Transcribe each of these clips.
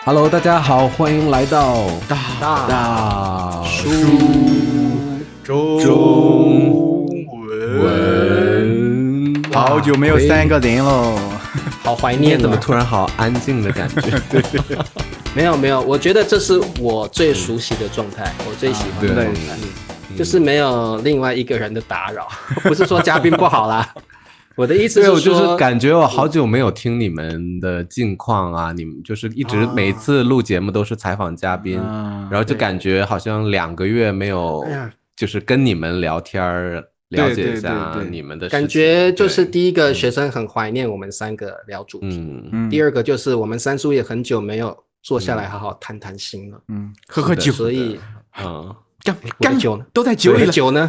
Hello， 大家好，欢迎来到大叔中文。好久没有三个人了，好怀今天念了。怎么突然好安静的感觉？没有，我觉得这是我最熟悉的状态，我最喜欢的状态，就是没有另外一个人的打扰。不是说嘉宾不好啦，我的意思是对，说，我就是感觉我好久没有听你们的近况啊，你们就是一直每次录节目都是采访嘉宾，然后就感觉好像2个月没有，就是跟你们聊天了解一下你们的事情，感觉就是第一个学生很怀念我们三个聊主题，第二个就是我们三叔也很久没有坐下来好好谈谈心了，喝酒，所以干酒呢都在酒里了，酒呢？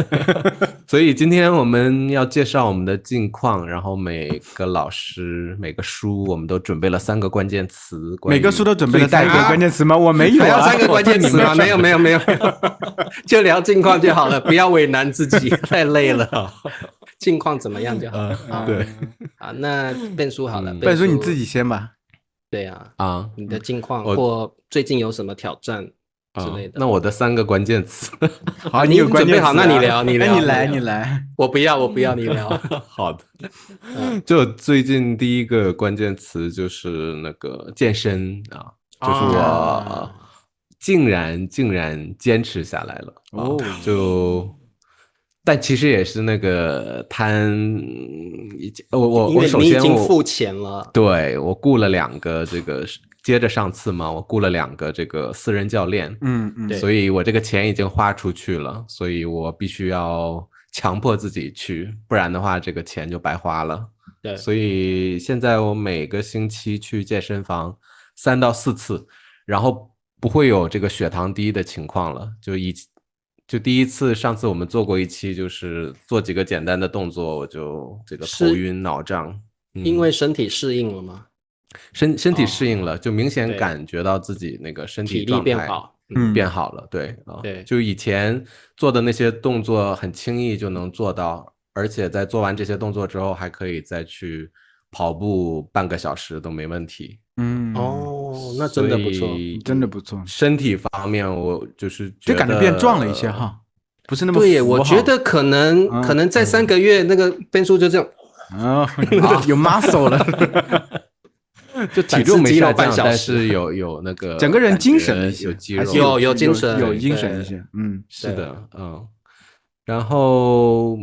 所以今天我们要介绍我们的近况，然后每个老师、每个书，我们都准备了3个关键词。每个书都准备了3个关键词吗？我没有还要3个关键词吗？没有，就聊近况就好了，不要为难自己，太累了。近况怎么样就好了。对啊，那变书好了，变书你自己先吧。对啊，你的近况或最近有什么挑战之类的。那我的3个关键词，好，你有关键词，准备好，那你聊，你来，我不要，你聊。好的，就最近第一个关键词就是那个健身啊，就是我竟然坚持下来了但其实也是那个我首先因为你已经付钱了，对，我雇了2个这个。接着上次嘛，我雇了2个这个私人教练，所以我这个钱已经花出去了，所以我必须要强迫自己去，不然的话这个钱就白花了。对，所以现在我每个星期去健身房3到4次，然后不会有这个血糖低的情况了。就第一次，上次我们做过一期，就是做几个简单的动作，我就这个头晕脑胀，因为身体适应了吗？身体适应了，就明显感觉到自己那个身体状态变好了，对，就以前做的那些动作很轻易就能做到，而且在做完这些动作之后还可以再去跑步半个小时都没问题。那真的不错，真的不错。身体方面我就是觉得就感觉变壮了一些哈，不是那么对，我觉得可能在3个月那个变数就这样有 muscle 了。就体重没下降，但是有那个整个人精神一些，有肌肉，有精神，有精神一些，是的，然后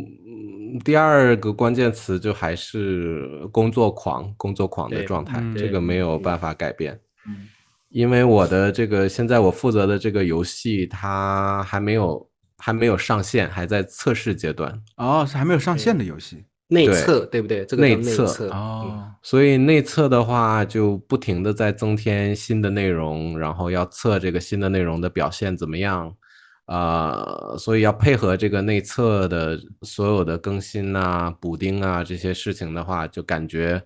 第2个关键词就还是工作狂的状态，这个没有办法改变，因为我的这个现在我负责的这个游戏它还没有上线，还在测试阶段。是还没有上线的游戏。内测对不对？这个内测所以内测的话就不停的在增添新的内容，然后要测这个新的内容的表现怎么样，所以要配合这个内测的所有的更新啊、补丁啊这些事情的话，就感觉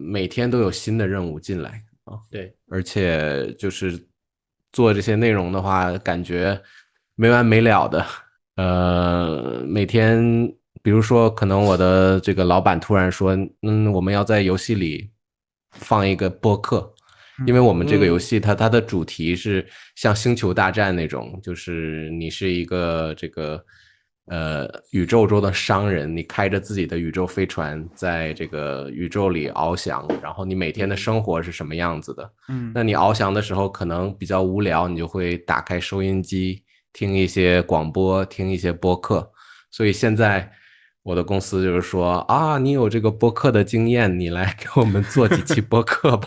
每天都有新的任务进来对，而且就是做这些内容的话，感觉没完没了的，每天。比如说可能我的这个老板突然说我们要在游戏里放一个播客，因为我们这个游戏它的主题是像星球大战那种，就是你是一个这个宇宙中的商人，你开着自己的宇宙飞船在这个宇宙里翱翔，然后你每天的生活是什么样子的，那你翱翔的时候可能比较无聊，你就会打开收音机听一些广播，听一些播客，所以现在我的公司就是说你有这个播客的经验，你来给我们做几期播客吧。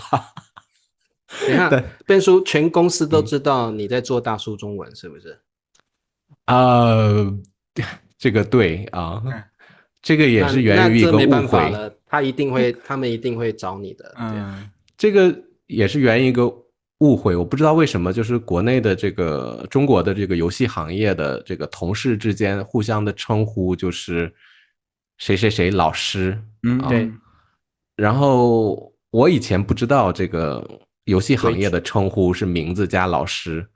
等一下，变叔全公司都知道你在做大叔中文是不是？这个对这个也是源于一个误会。那这没办法了，他们一定会找你的。这个也是源于一个误会，我不知道为什么，就是国内的这个中国的这个游戏行业的这个同事之间互相的称呼就是谁谁谁老师，对。然后我以前不知道这个游戏行业的称呼是名字加老师，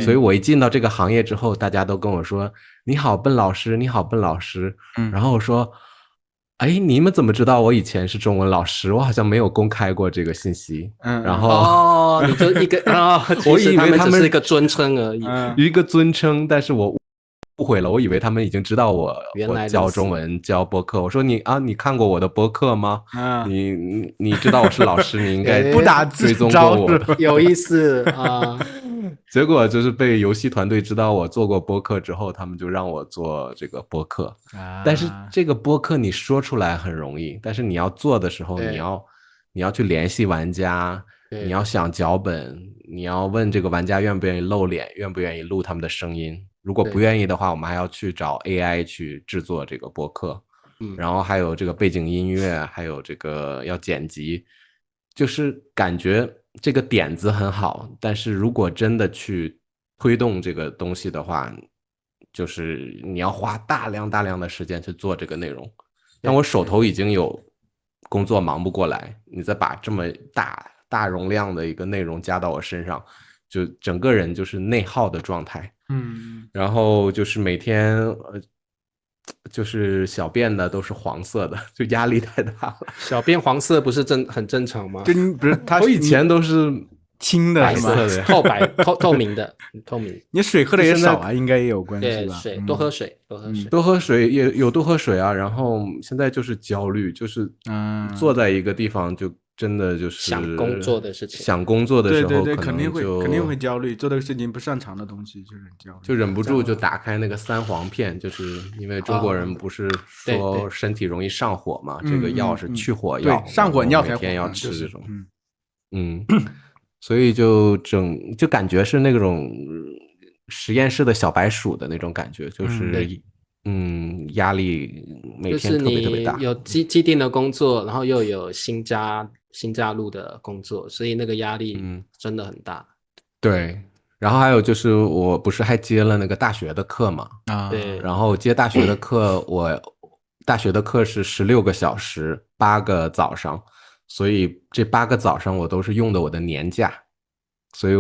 所以我一进到这个行业之后，大家都跟我说你好笨老师，你好笨老师，然后我说哎，你们怎么知道我以前是中文老师？我好像没有公开过这个信息。然后哦，你就一个我以为他们他们只是一个尊称而已。一个尊称，但是我误会了，我以为他们已经知道原来如此我教中文教播客。我说你看过我的播客吗？你知道我是老师，你应该不打自追踪招过我是吧。有意思啊。结果就是被游戏团队知道我做过播客之后，他们就让我做这个播客。但是这个播客你说出来很容易，但是你要做的时候，你要去联系玩家，你要想脚本，你要问这个玩家愿不愿意露脸，愿不愿意录他们的声音。如果不愿意的话，我们还要去找 AI 去制作这个播客。然后还有这个背景音乐，还有这个要剪辑，就是感觉这个点子很好，但是如果真的去推动这个东西的话，就是你要花大量的时间去做这个内容。但我手头已经有工作忙不过来，你再把这么大容量的一个内容加到我身上，就整个人就是内耗的状态。然后就是每天就是小便的都是黄色的，就压力太大了。小便黄色不是很正常吗？就你不是他，我以前都是清的白是吗？色的，透明的，透明。你水喝的也少啊，应该也有关系对，吧？水多喝水，多喝水。多喝水也有多喝水啊。然后现在就是焦虑，就是坐在一个地方就真的就是想工作的事情，想工作的时候，对，肯定会焦虑，做这个事情不擅长的东西就很焦虑，就忍不住就打开那个三黄片，就是因为中国人不是说身体容易上火嘛，这个药是去火药，对，上火药每天要吃这种，嗯，所以就感觉是那种实验室的小白鼠的那种感觉，就是压力每天特别特别大，就是你有既定的工作，然后又有新加入的工作，所以那个压力真的很大。对，然后还有就是我不是还接了那个大学的课嘛，对，然后接大学的课，我大学的课是16个小时，8个早上，所以这8个早上我都是用的我的年假，所以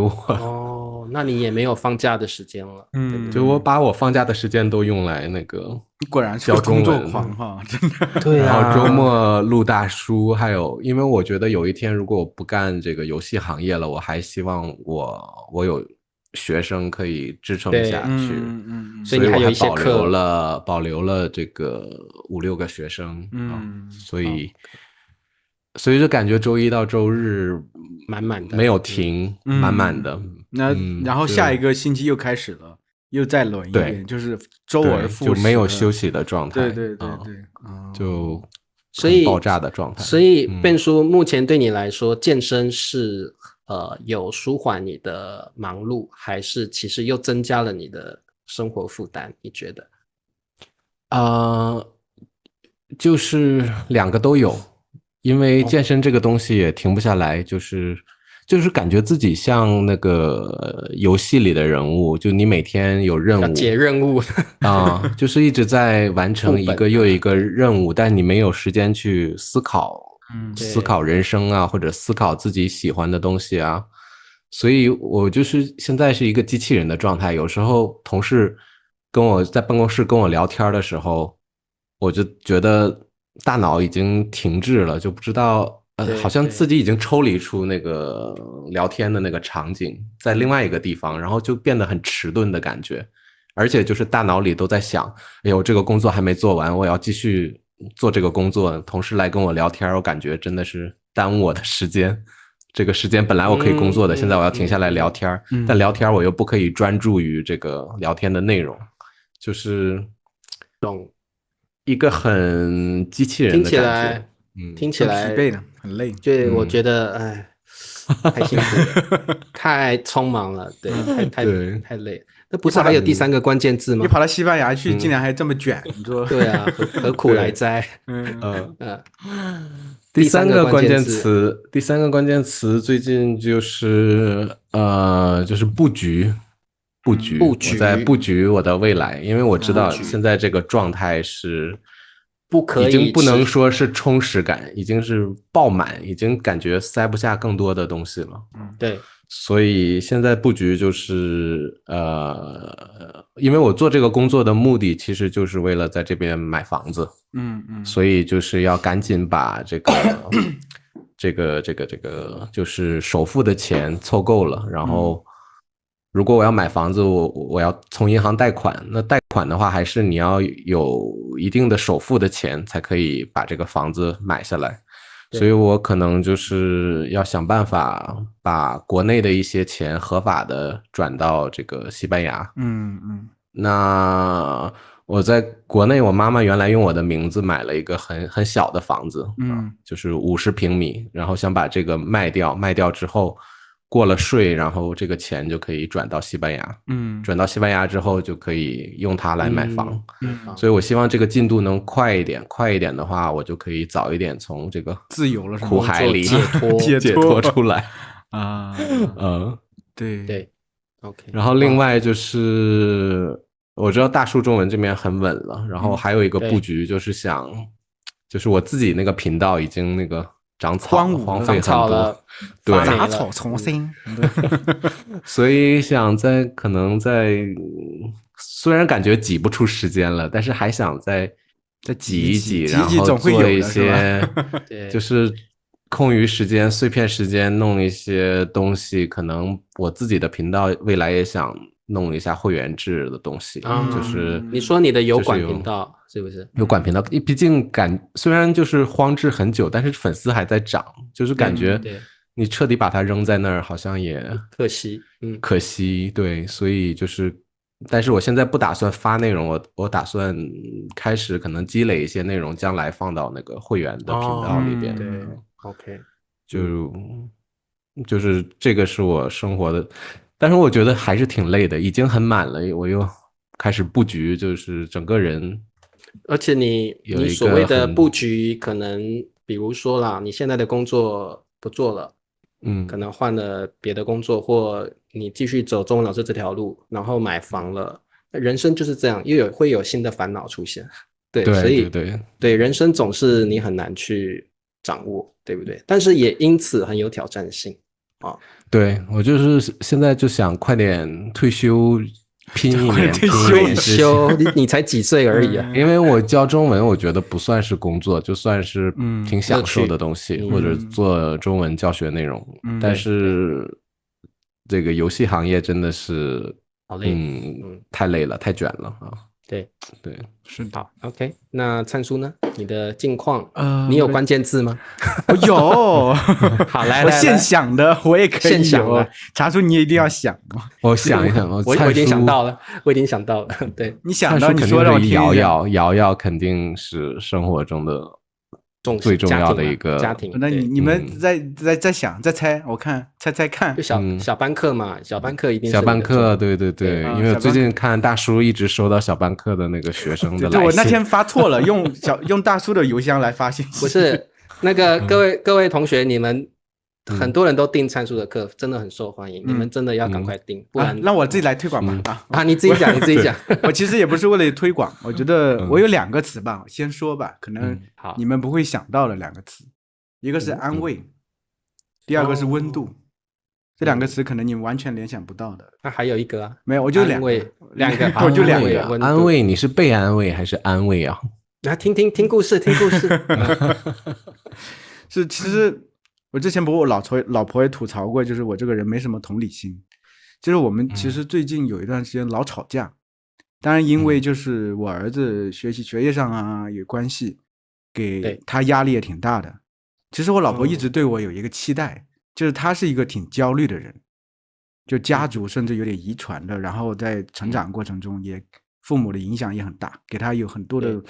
那你也没有放假的时间了。就我把我放假的时间都用来那个，你果然是个工作狂哈，真的。对啊，然后周末录大叔，还有因为我觉得有一天如果我不干这个游戏行业了，我还希望我有学生可以支撑下去，所以你还有一些课保留了这个5、6个学生，所以就感觉周一到周日满满的，没有停，满满的。然后下一个星期又开始了，又再轮一遍，就是周而复始，就没有休息的状态。对，就所以爆炸的状态。所以变叔目前对你来说，健身是有舒缓你的忙碌，还是其实又增加了你的生活负担？你觉得？就是2个都有，因为健身这个东西也停不下来，就是感觉自己像那个游戏里的人物，就你每天有任务，要解任务就是一直在完成一个又一个任务，但你没有时间去思考人生啊，或者思考自己喜欢的东西啊。所以我就是现在是一个机器人的状态，有时候同事跟我在办公室跟我聊天的时候，我就觉得大脑已经停滞了，就不知道好像自己已经抽离出那个聊天的那个场景，在另外一个地方，然后就变得很迟钝的感觉，而且就是大脑里都在想，哎呦，这个工作还没做完，我要继续做这个工作，同事来跟我聊天，我感觉真的是耽误我的时间。这个时间本来我可以工作的，现在我要停下来聊天，但聊天我又不可以专注于这个聊天的内容，就是一个很机器人的感觉。听起来疲惫了，很累。对，我觉得太辛苦了，太匆忙了，对，太累。那不是还有第3个关键字吗？你跑到西班牙去，竟然还这么卷，你说？对啊，何苦来哉？第三个关键词最近就是布局，我在布局我的未来，因为我知道现在这个状态是已经不能说是充实感，已经是爆满，已经感觉塞不下更多的东西了。对，所以现在布局就是因为我做这个工作的目的其实就是为了在这边买房子，所以就是要赶紧把这个就是首付的钱凑够了，然后如果我要买房子，我要从银行贷款，那贷款的话还是你要有一定的首付的钱才可以把这个房子买下来。所以我可能就是要想办法把国内的一些钱合法的转到这个西班牙。那我在国内，我妈妈原来用我的名字买了一个很小的房子，就是50平米，然后想把这个卖掉，卖掉之后过了税，然后这个钱就可以转到西班牙，转到西班牙之后就可以用它来买房，所以我希望这个进度能快一点，快一点的话，我就可以早一点从这个自由了苦海里解脱出来啊，对 ，OK。然后另外就是我知道大叔中文这边很稳了，然后还有一个布局就是就是我自己那个频道已经那个长草了，荒废很多，对，杂草丛生，所以想可能虽然感觉挤不出时间了，但是还想再挤一挤，然后做一些就是空余时间、碎片时间弄一些东西，可能我自己的频道未来也想弄一下会员制的东西，就是你说你的油管频道是不是？油管频道，毕竟虽然就是荒置很久，但是粉丝还在涨，就是感觉你彻底把它扔在那儿，好像也可惜，对，所以就是，但是我现在不打算发内容，我打算开始可能积累一些内容，将来放到那个会员的频道里边。对 ，OK， 就是这个是我生活的，但是我觉得还是挺累的，已经很满了，我又开始布局，就是整个人。而且你所谓的布局，可能比如说啦，你现在的工作不做了，可能换了别的工作，或你继续走中文老师这条路，然后买房了，人生就是这样，会有新的烦恼出现。对，所以对人生总是你很难去掌握，对不对？但是也因此很有挑战性啊。对，我就是现在就想快点退休。拼一年，退休，你才几岁而已啊！因为我教中文，我觉得不算是工作，就算是挺享受的东西，或者做中文教学内容。但是这个游戏行业真的是好累，太累了，太卷了啊！对，是的。OK， 那灿叔呢？你的近况，你有关键字吗？我有，好来，我现想的，我也可以现想的。查出你一定要想，我想一想，我已经想到了，对，你想到，你说让我听。瑶瑶肯定是生活中的最重要的一个家庭。那你们再想再猜，我看猜看。就小班课嘛，小班课一定是小班课，对，因为我最近看大叔一直收到小班课的那个学生的来信。对，我那天发错了，用大叔的邮箱来发信息。不是那个各位同学，你们很多人都订灿叔的课，真的很受欢迎，你们真的要赶快订，不然让我自己来推广吧。你自己讲，你自己讲。我其实也不是为了推广，我觉得我有2个词吧，先说吧，可能你们不会想到的2个词，一个是安慰，第二个是温度。这2个词可能你们完全联想不到的。那还有一个啊？没有，我就两个，我就2个。安慰，你是被安慰还是安慰啊？来听故事，听故事。是，其实我之前我老婆也吐槽过，就是我这个人没什么同理心。就是我们其实最近有一段时间老吵架，当然因为就是我儿子学业上啊有关系，给他压力也挺大的。其实我老婆一直对我有一个期待，就是他是一个挺焦虑的人，就家族甚至有点遗传的，然后在成长过程中也父母的影响也很大，给他有很多的，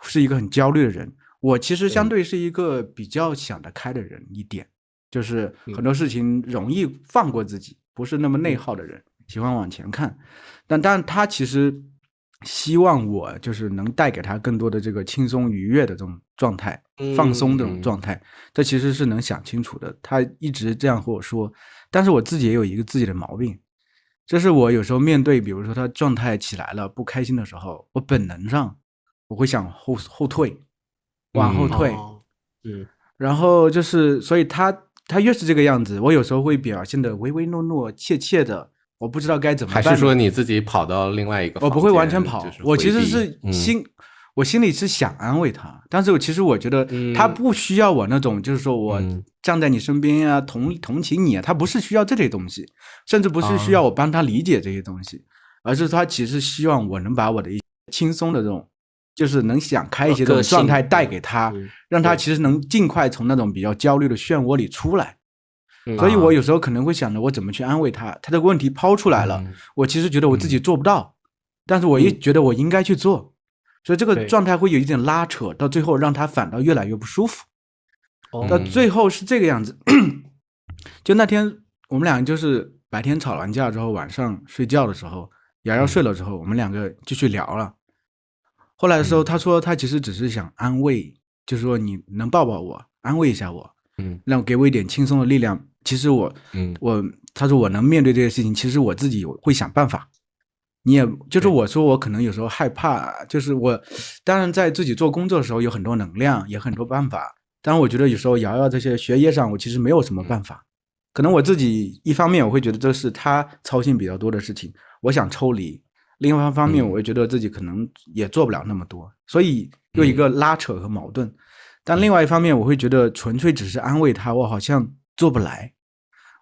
是一个很焦虑的人。我其实相对是一个比较想得开的人一点，就是很多事情容易放过自己，不是那么内耗的人，喜欢往前看。但当然他其实希望我就是能带给他更多的这个轻松愉悦的这种状态，放松这种状态，这其实是能想清楚的。他一直这样和我说，但是我自己也有一个自己的毛病，就是我有时候面对比如说他状态起来了不开心的时候，我本能上我会想后退，往后退，然后就是所以他他越是这个样子，我有时候会表现的唯唯诺诺、怯怯的，我不知道该怎么办。还是说你自己跑到另外一个房间？我不会完全跑，我其实是我心里是想安慰他，但是其实我觉得他不需要我那种，就是说我站在你身边啊，同情你啊，他不是需要这些东西，甚至不是需要我帮他理解这些东西，而是他其实希望我能把我的一些轻松的这种，就是能想开一些这种状态带给他，让他其实能尽快从那种比较焦虑的漩涡里出来。所以我有时候可能会想着我怎么去安慰他，他的问题抛出来了，我其实觉得我自己做不到，但是我也觉得我应该去做。所以这个状态会有一点拉扯，到最后让他反倒越来越不舒服。到最后是这个样子，就那天我们俩就是白天吵完架之后，晚上睡觉的时候，瑶瑶睡了之后，我们两个继续聊了。后来的时候，他说他其实只是想安慰，就是说你能抱抱我，安慰一下我，让给我一点轻松的力量。其实他说我能面对这些事情，其实我自己会想办法。你也就是我说我可能有时候害怕，就是我当然在自己做工作的时候有很多能量，也很多办法，但是我觉得有时候瑶瑶这些学业上我其实没有什么办法，可能我自己一方面我会觉得这是他操心比较多的事情，我想抽离，另外一方面我会觉得自己可能也做不了那么多，所以有一个拉扯和矛盾。但另外一方面我会觉得纯粹只是安慰他，我好像做不来。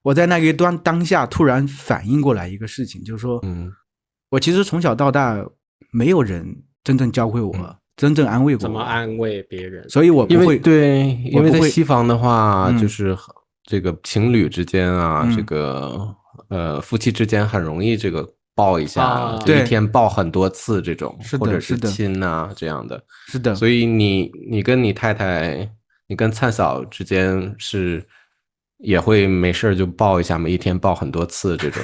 我在那个当下突然反应过来一个事情，就是说我其实从小到大没有人真正教会我，真正安慰过我怎么安慰别人，所以我不会因为在西方的话，就是这个情侣之间啊，这个夫妻之间很容易这个抱一下，就一天抱很多次这种，或者是亲啊这样的，是的。所以你跟你太太，你跟灿嫂之间是也会没事就抱一下吗？一天抱很多次这种？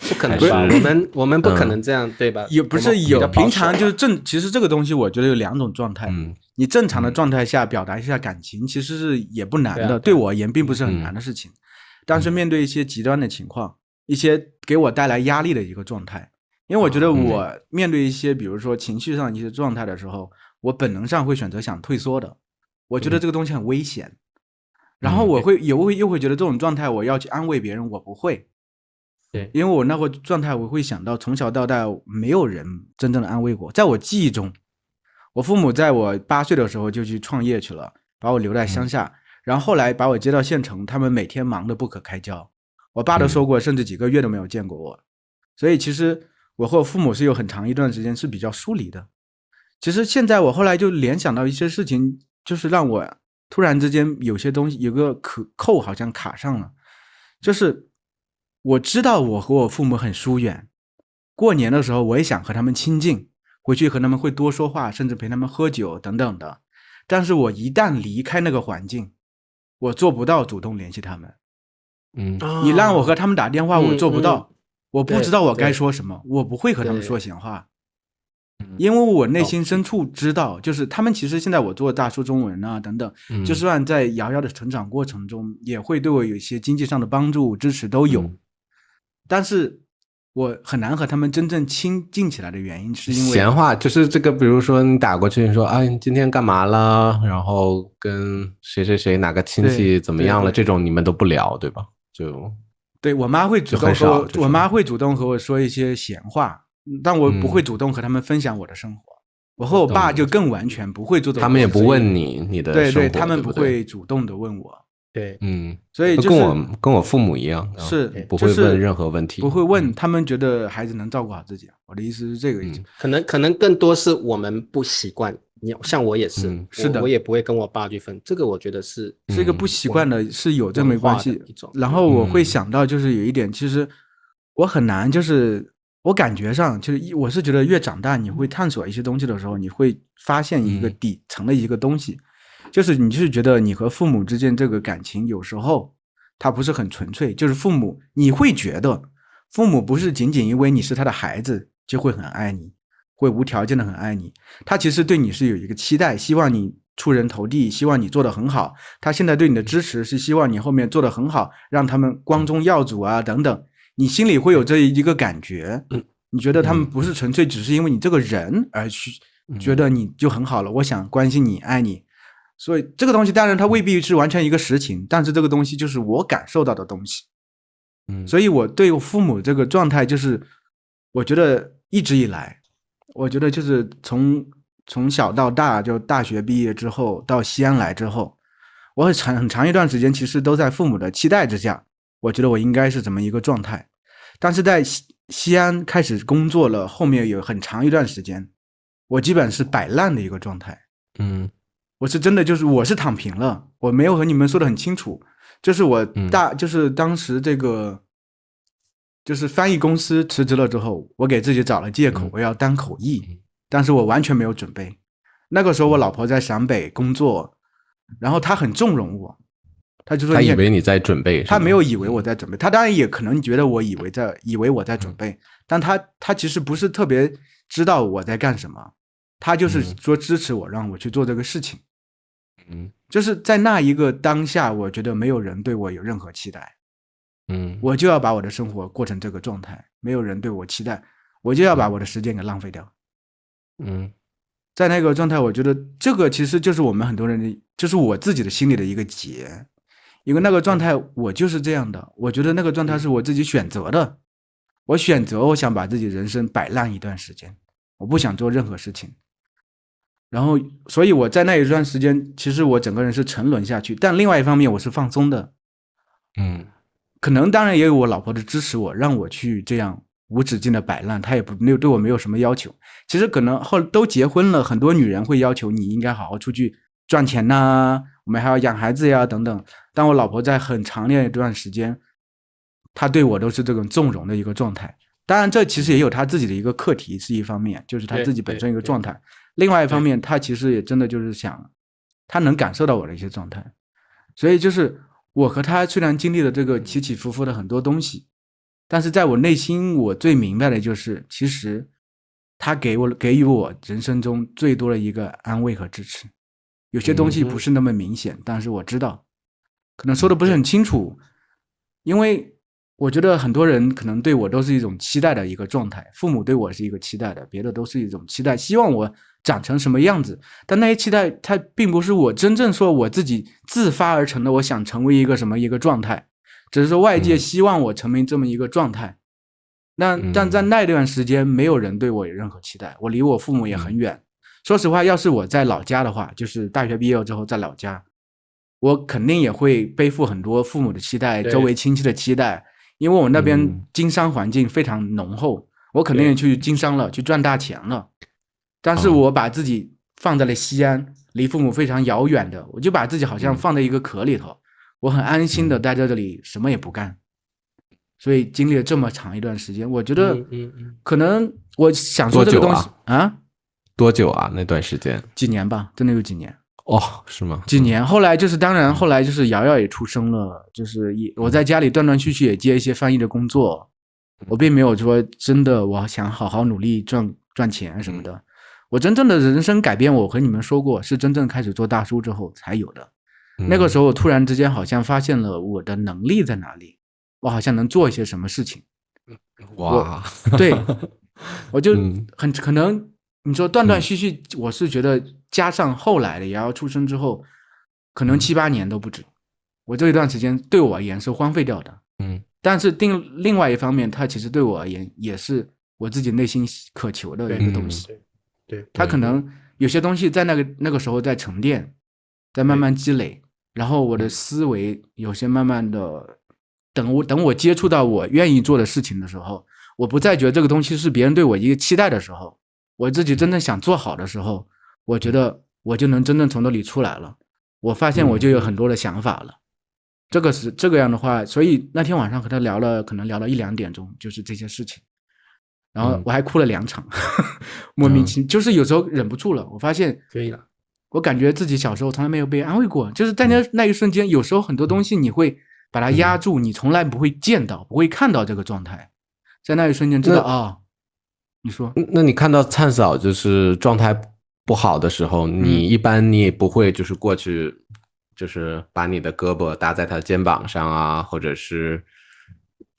不可能吧？我们不可能这样，对吧？也不是有，平常就是其实这个东西我觉得有两种状态。你正常的状态下表达一下感情，其实是也不难的，对我而言并不是很难的事情。但是面对一些极端的情况，一些给我带来压力的一个状态，因为我觉得我面对一些比如说情绪上一些状态的时候，我本能上会选择想退缩的。我觉得这个东西很危险，然后我又会觉得这种状态我要去安慰别人，我不会。对，因为我那会状态，我会想到从小到大没有人真正的安慰过。在我记忆中，我父母在我8岁的时候就去创业去了，把我留在乡下，然后后来把我接到县城，他们每天忙得不可开交。我爸都说过，甚至几个月都没有见过我。所以其实我和我父母是有很长一段时间是比较疏离的。其实现在我后来就联想到一些事情，就是让我突然之间有些东西有个扣好像卡上了，就是我知道我和我父母很疏远，过年的时候我也想和他们亲近，回去和他们会多说话，甚至陪他们喝酒等等的。但是我一旦离开那个环境，我做不到主动联系他们。你让我和他们打电话，我做不到，我不知道我该说什么，我不会和他们说闲话。因为我内心深处知道，就是他们其实现在我做大书中文啊等等，就算在瑶瑶的成长过程中，也会对我有一些经济上的帮助支持都有。但是我很难和他们真正亲近起来的原因是因为闲话，就是这个比如说你打过去你说啊你今天干嘛了，然后跟谁谁谁哪个亲戚怎么样了，这种你们都不聊对吧？就对，我妈会主动和我妈会主动和我说一些闲话，但我不会主动和他们分享我的生活。我和我爸就更完全不会做这种，他们也不问你的生活，对，他们不会主动的问我。对，所以就是跟我父母一样，是不会问任何问题，不会问，他们觉得孩子能照顾好自己。我的意思是这个意思。可能更多是我们不习惯。像我也是，是的，我也不会跟我爸去分，这个我觉得是一个不习惯的，是有这么关系。然后我会想到就是有一点，其实我很难，就是我感觉上就是我是觉得越长大，你会探索一些东西的时候，你会发现一个底层的一个东西。就是你就是觉得你和父母之间这个感情有时候它不是很纯粹，就是父母你会觉得父母不是仅仅因为你是他的孩子就会很爱你，会无条件的很爱你，他其实对你是有一个期待，希望你出人头地，希望你做得很好，他现在对你的支持是希望你后面做得很好，让他们光宗耀祖啊等等，你心里会有这一个感觉，你觉得他们不是纯粹只是因为你这个人而去觉得你就很好了，我想关心你爱你。所以这个东西当然它未必是完全一个实情，但是这个东西就是我感受到的东西。所以我对我父母这个状态就是我觉得一直以来，我觉得就是从小到大，就大学毕业之后到西安来之后，我很长一段时间其实都在父母的期待之下，我觉得我应该是怎么一个状态。但是在西安开始工作了，后面有很长一段时间，我基本是摆烂的一个状态。我是真的就是我是躺平了，我没有和你们说的很清楚，就是我就是当时这个就是翻译公司辞职了之后，我给自己找了借口，我要当口译，但是我完全没有准备。那个时候我老婆在陕北工作，然后她很纵容我，她就说她以为你在准备，她没有以为我在准备，她当然也可能觉得我以为我在准备，但她其实不是特别知道我在干什么，她就是说支持我，让我去做这个事情。就是在那一个当下，我觉得没有人对我有任何期待。我就要把我的生活过成这个状态，没有人对我期待，我就要把我的时间给浪费掉。在那个状态，我觉得这个其实就是我们很多人的，就是我自己的心里的一个结。因为那个状态我就是这样的，我觉得那个状态是我自己选择的，我选择我想把自己人生摆烂一段时间，我不想做任何事情。然后所以我在那一段时间其实我整个人是沉沦下去，但另外一方面我是放松的。可能当然也有我老婆的支持我，让我去这样无止境的摆烂，她也没有对我没有什么要求。其实可能后都结婚了，很多女人会要求你应该好好出去赚钱呐，我们还要养孩子呀等等。但我老婆在很长的一段时间，她对我都是这种纵容的一个状态。当然这其实也有她自己的一个课题是一方面，就是她自己本身一个状态。另外一方面，她其实也真的就是想，她能感受到我的一些状态。所以就是我和她虽然经历了这个起起伏伏的很多东西，但是在我内心我最明白的就是其实她给予我人生中最多的一个安慰和支持。有些东西不是那么明显，但是我知道可能说的不是很清楚，因为我觉得很多人可能对我都是一种期待的一个状态，父母对我是一个期待的，别的都是一种期待，希望我长成什么样子，但那些期待它并不是我真正说我自己自发而成的，我想成为一个什么一个状态，只是说外界希望我成为这么一个状态。但在那段时间没有人对我有任何期待，我离我父母也很远。说实话，要是我在老家的话，就是大学毕业之后在老家，我肯定也会背负很多父母的期待，周围亲戚的期待，因为我那边经商环境非常浓厚，我肯定也去经商了，去赚大钱了。但是我把自己放在了西安，离父母非常遥远的，我就把自己好像放在一个壳里头，我很安心的待在这里，什么也不干。所以经历了这么长一段时间，我觉得可能我想说这个东西多久啊？那段时间几年吧，真的有几年。是吗？几年。后来就是当然后来就是瑶瑶也出生了，就是我在家里断断续续也接一些翻译的工作，我并没有说真的我想好好努力赚钱什么的。我真正的人生改变，我和你们说过，是真正开始做大叔之后才有的。那个时候我突然之间好像发现了我的能力在哪里，我好像能做一些什么事情。哇，对，我就很可能你说断断续续，我是觉得加上后来的瑶瑶出生之后，可能7-8年都不止。我这一段时间对我而言是荒废掉的。但是另外一方面，它其实对我而言也是我自己内心渴求的一个东西。对，它可能有些东西在那个时候在沉淀，在慢慢积累，然后我的思维有些慢慢的，等我接触到我愿意做的事情的时候，我不再觉得这个东西是别人对我一个期待的时候，我自己真正想做好的时候，我觉得我就能真正从这里出来了。我发现我就有很多的想法了。这个样的话，所以那天晚上和他可能聊了1-2点钟，就是这些事情。然后我还哭了2场，莫名其妙，就是有时候忍不住了。我发现可以了，我感觉自己小时候从来没有被安慰过，就是在那一瞬间，有时候很多东西你会把它压住，你从来不会见到，不会看到这个状态，在那一瞬间知道你说，那你看到灿嫂就是状态不好的时候，你一般你也不会就是过去，就是把你的胳膊搭在她肩膀上啊，或者是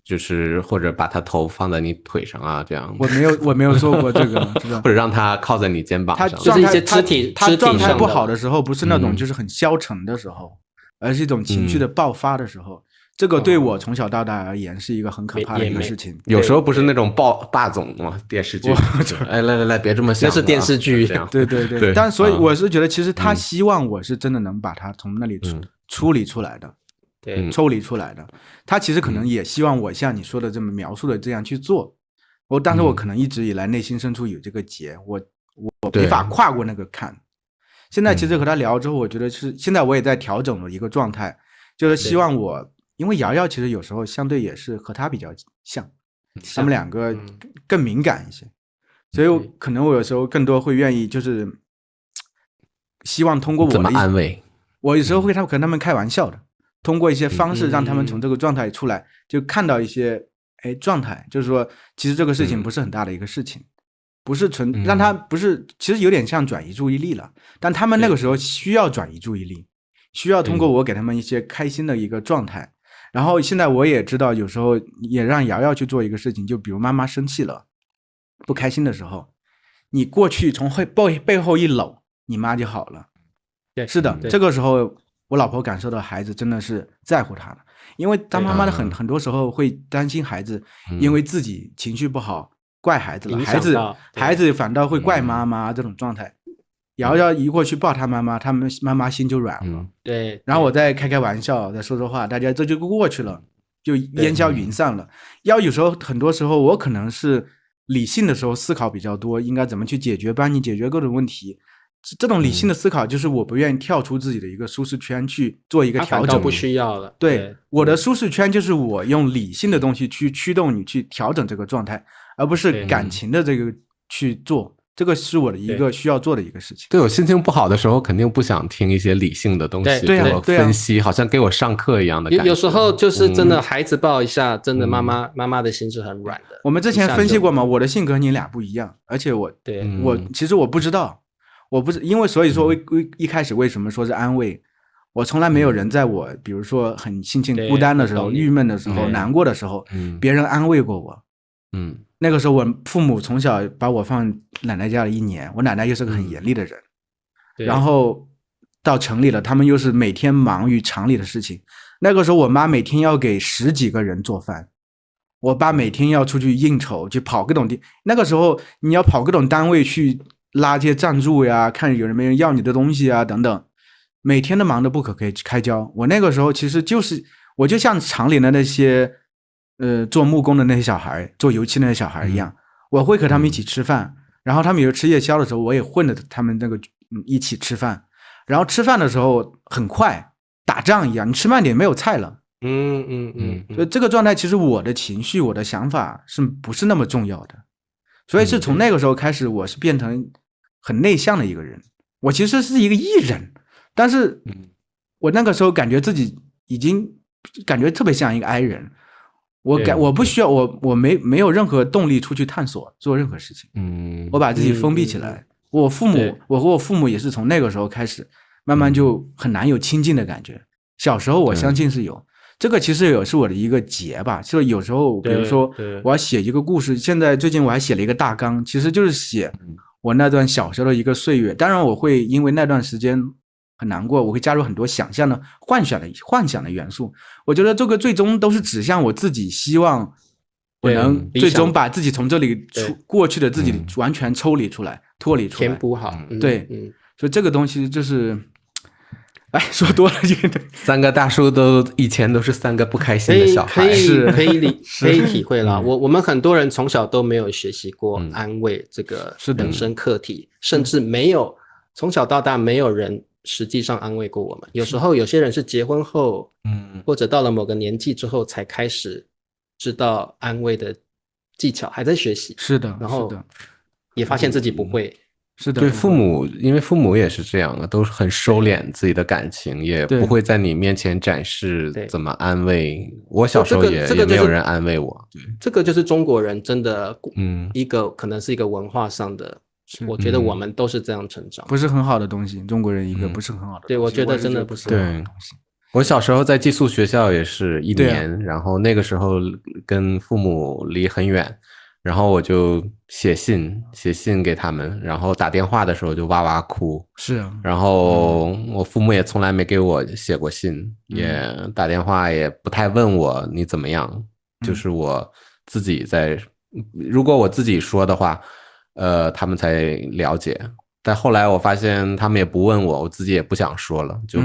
就是或者把他头放在你腿上啊，这样。我没有做过这个，是吧？或者让他靠在你肩膀上。就是一些肢体状态不好的时候，不是那种就是很消沉的时候，而是一种情绪的爆发的时候。这个对我从小到大而言是一个很可怕的一个事情。有时候不是那种霸总吗？电视剧，哎，来，别这么想，那是电视剧。对。但所以我是觉得，其实他希望我是真的能把他从那里处理出来的，对，抽离出来的。他其实可能也希望我像你说的这么描述的这样去做。但是我可能一直以来内心深处有这个结，我没法跨过那个坎。现在其实和他聊之后，我觉得是现在我也在调整的一个状态，就是希望我。因为瑶瑶其实有时候相对也是和他比较像，他们两个更敏感一些，所以可能我有时候更多会愿意就是希望通过我的怎么安慰，我有时候会和他们开玩笑的，通过一些方式让他们从这个状态出来，就看到一些状态，就是说其实这个事情不是很大的一个事情，不是让他不是，其实有点像转移注意力了，但他们那个时候需要转移注意力，需要通过我给他们一些开心的一个状态。然后现在我也知道，有时候也让瑶瑶去做一个事情，就比如妈妈生气了、不开心的时候，你过去从背后一搂，你妈就好了。对，是的，这个时候我老婆感受到孩子真的是在乎她的，因为当妈妈的很多时候会担心孩子，因为自己情绪不好怪孩子了，孩子反倒会怪妈妈这种状态。瑶瑶一过去抱他妈妈，他们妈妈心就软了。对，然后我再开玩笑，再说话，大家这就过去了，就烟消云散了。有时候很多时候我可能是理性的时候思考比较多，应该怎么去解决，帮你解决各种问题。这种理性的思考就是我不愿意跳出自己的一个舒适圈去做一个调整。不需要了。对，我的舒适圈就是我用理性的东西去驱动你去调整这个状态，而不是感情的这个去做。这个是我的一个需要做的一个事情。对，我心情不好的时候肯定不想听一些理性的东西，给我分析，好像给我上课一样的感觉。有时候就是真的孩子抱一下，真的妈妈的心是很软的。我们之前分析过嘛，我的性格和你俩不一样，而且我其实我不知道，因为所以说一开始为什么说是安慰，我从来没有人在我比如说很心情孤单的时候、郁闷的时候、难过的时候，别人安慰过我。那个时候我父母从小把我放奶奶家了1年，我奶奶又是个很严厉的人，然后到城里了，他们又是每天忙于厂里的事情。那个时候我妈每天要给10几个人做饭，我爸每天要出去应酬，去跑各种地。那个时候你要跑各种单位去拉些赞助呀，看有人没人要你的东西啊等等，每天都忙得不可开交。我那个时候其实我就像厂里的那些做木工的那些小孩，做油漆那些小孩一样，我会和他们一起吃饭，然后他们有吃夜宵的时候，我也混着他们那个一起吃饭，然后吃饭的时候很快，打仗一样，你吃慢点没有菜了。所以这个状态其实我的情绪、我的想法是不是那么重要的？所以是从那个时候开始，我是变成很内向的一个人。我其实是一个艺人，但是我那个时候感觉自己已经感觉特别像一个 I 人。我不需要我没有任何动力出去探索做任何事情。我把自己封闭起来。我和我父母也是从那个时候开始，慢慢就很难有亲近的感觉。小时候我相信是有。这个其实也是我的一个结吧，就有时候比如说我要写一个故事，现在最近我还写了一个大纲，其实就是写我那段小时候的一个岁月。当然我会因为那段时间很难过，我会加入很多想象的幻想的元素。我觉得这个最终都是指向我自己，希望我能最终把自己从这里过去的自己完全抽离出来，脱离出来，填补好。对，所以这个东西就是说多了这个3个大叔以前都是3个不开心的小孩，可以体会了。我们很多人从小都没有学习过安慰这个人生课题，甚至从小到大没有人实际上安慰过我们。有时候有些人是结婚后，或者到了某个年纪之后才开始知道安慰的技巧，还在学习。是的，然后也发现自己不会。是的，对因为父母也是这样的，都是很收敛自己的感情，也不会在你面前展示怎么安慰。我小时候也没有人安慰我。这个就是中国人真的，一个可能是一个文化上的。我觉得我们都是这样成长，不是很好的东西。中国人一个不是很好的东西。对，我觉得真的不是很好的东西。我小时候在寄宿学校也是1对啊年，然后那个时候跟父母离很远，然后我就写信给他们，然后打电话的时候就哇哇哭。是啊，然后我父母也从来没给我写过信，也打电话也不太问我你怎么样，就是我自己在，如果我自己说的话，他们才了解。但后来我发现他们也不问我，我自己也不想说了，就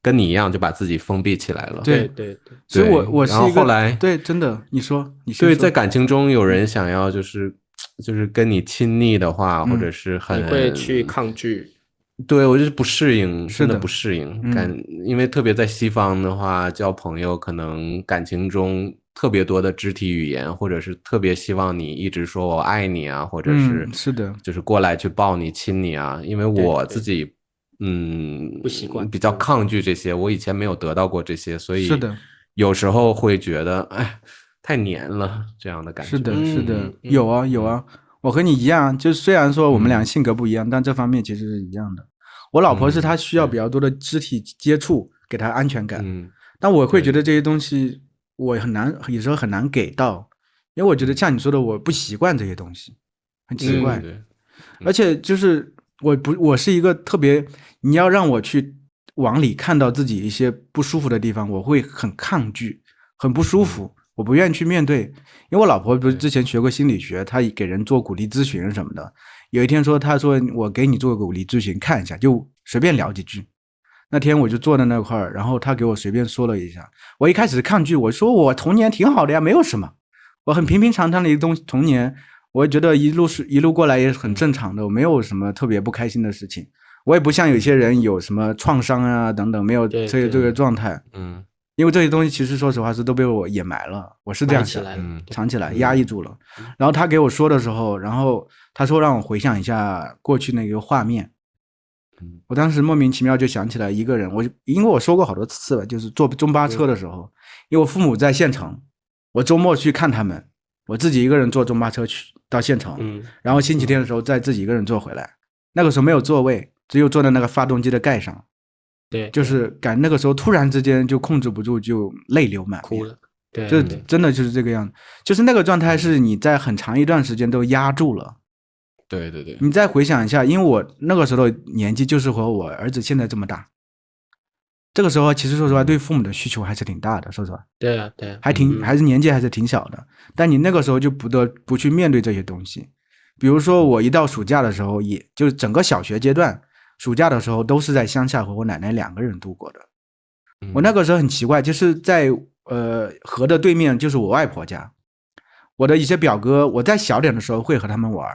跟你一样，就把自己封闭起来了。对对对，所以我是然后一个后来对，真的，你说对，在感情中有人想要就是跟你亲昵的话，或者是你很会去抗拒。对，我就是不适应，是的真的不适应。因为特别在西方的话，交朋友可能感情中特别多的肢体语言，或者是特别希望你一直说我爱你啊，或者是是的，就是过来去抱你亲你啊。因为我自己不习惯，比较抗拒这些，我以前没有得到过这些，所以是的，有时候会觉得哎太黏了这样的感觉。是的，是的，有啊有啊。我和你一样，就是虽然说我们俩性格不一样，但这方面其实是一样的。我老婆是她需要比较多的肢体接触，给她安全感。但我会觉得这些东西我很难，有时候很难给到，因为我觉得像你说的，我不习惯这些东西，很奇怪。而且就是我是一个特别，你要让我去往里看到自己一些不舒服的地方，我会很抗拒，很不舒服。我不愿意去面对，因为我老婆不是之前学过心理学，她给人做鼓励咨询什么的。有一天她说我给你做个鼓励咨询看一下，就随便聊几句。那天我就坐在那块儿，然后她给我随便说了一下。我一开始抗拒，我说我童年挺好的呀，没有什么，我很平平常常的一个童年，我觉得一路过来也很正常的，我没有什么特别不开心的事情。我也不像有些人有什么创伤啊等等，没有这个状态。因为这些东西其实说实话是都被我掩埋了，我是这样想，藏起来，压抑住了。然后他给我说的时候，然后他说让我回想一下过去那个画面。我当时莫名其妙就想起来一个人，因为我说过好多次了，就是坐中巴车的时候，因为我父母在县城，我周末去看他们，我自己一个人坐中巴车去到县城，然后星期天的时候再自己一个人坐回来。那个时候没有座位，只有坐在那个发动机的盖上。对，就是那个时候突然之间就控制不住，就泪流满面，哭了。对，就真的就是这个样子，就是那个状态是你在很长一段时间都压住了。对对对，你再回想一下，因为我那个时候的年纪就是和我儿子现在这么大，这个时候其实说实话对父母的需求还是挺大的，说实话。对啊对啊，还是年纪还是挺小的，但你那个时候就不得不去面对这些东西。比如说我一到暑假的时候，也就是整个小学阶段暑假的时候都是在乡下和我奶奶2个人度过的。我那个时候很奇怪，就是在河的对面就是我外婆家，我的一些表哥，我在小点的时候会和他们玩，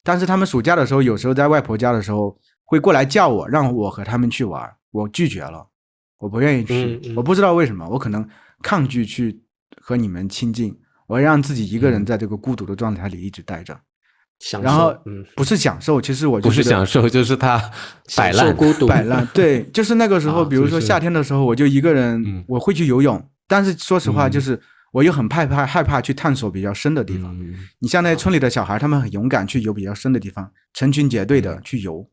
但是他们暑假的时候有时候在外婆家的时候会过来叫我，让我和他们去玩，我拒绝了，我不愿意去。我不知道为什么，我可能抗拒去和你们亲近，我让自己一个人在这个孤独的状态里一直待着。然后不是享受，其实我就不是享受，就是他摆烂，孤独摆烂。对，就是那个时候，比如说夏天的时候，我就一个人，我会去游泳，但是说实话，就是我又很害怕去探索比较深的地方。你像那村里的小孩，他们很勇敢去游比较深的地方，成群结队的去游，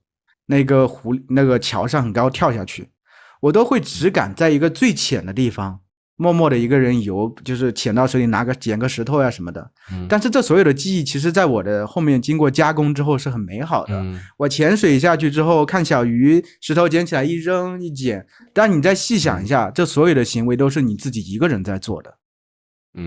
那个那个桥上很高跳下去，我都会只敢在一个最浅的地方。默默的一个人游，就是潜到水里捡个石头呀什么的。但是这所有的记忆，其实在我的后面经过加工之后是很美好的。我潜水下去之后看小鱼，石头捡起来一扔一捡。但你再细想一下，这所有的行为都是你自己一个人在做的。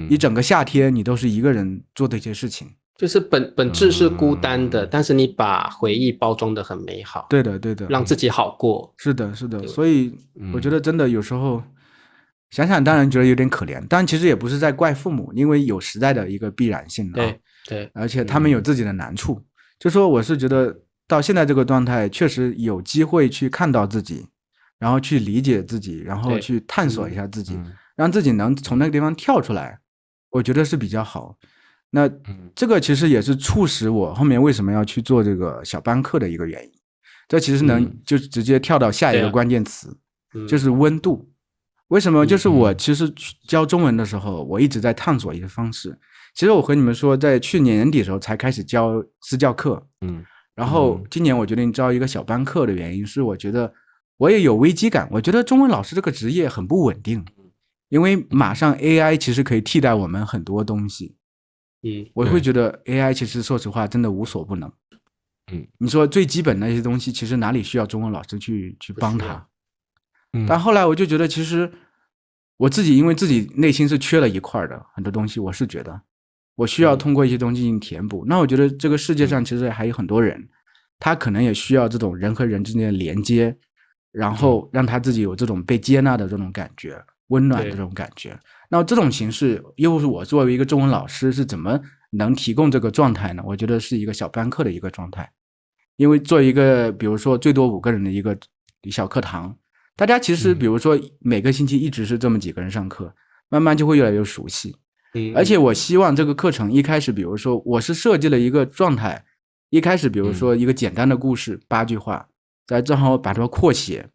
一整个夏天你都是一个人做这些事情。就是本质是孤单的，但是你把回忆包装得很美好。对的对的，让自己好过。是的是的，所以我觉得真的有时候想想当然觉得有点可怜，但其实也不是在怪父母，因为有时代的一个必然性。对，而且他们有自己的难处。就说我是觉得到现在这个状态，确实有机会去看到自己，然后去理解自己，然后去探索一下自己，让自己能从那个地方跳出来，我觉得是比较好。那这个其实也是促使我后面为什么要去做这个小班课的一个原因。这其实能就直接跳到下一个关键词，就是温度。为什么？就是我其实教中文的时候，我一直在探索一个方式。其实我和你们说，在去年年底的时候才开始教私教课，然后今年我决定招一个小班课的原因是，我觉得我也有危机感。我觉得中文老师这个职业很不稳定，因为马上 AI 其实可以替代我们很多东西。我会觉得 AI 其实说实话真的无所不能。你说最基本的一些东西，其实哪里需要中文老师去帮他？但后来我就觉得，其实我自己因为自己内心是缺了一块的，很多东西我是觉得我需要通过一些东西进行填补。那我觉得这个世界上其实还有很多人，他可能也需要这种人和人之间的连接，然后让他自己有这种被接纳的这种感觉，温暖的这种感觉。那这种形式，又是我作为一个中文老师是怎么能提供这个状态呢？我觉得是一个小班课的一个状态。因为做一个比如说最多5个人的一个小课堂，大家其实比如说每个星期一直是这么几个人上课，慢慢就会越来越熟悉。而且我希望这个课程一开始比如说我是设计了一个状态，一开始比如说一个简单的故事8句话，再正好把它扩写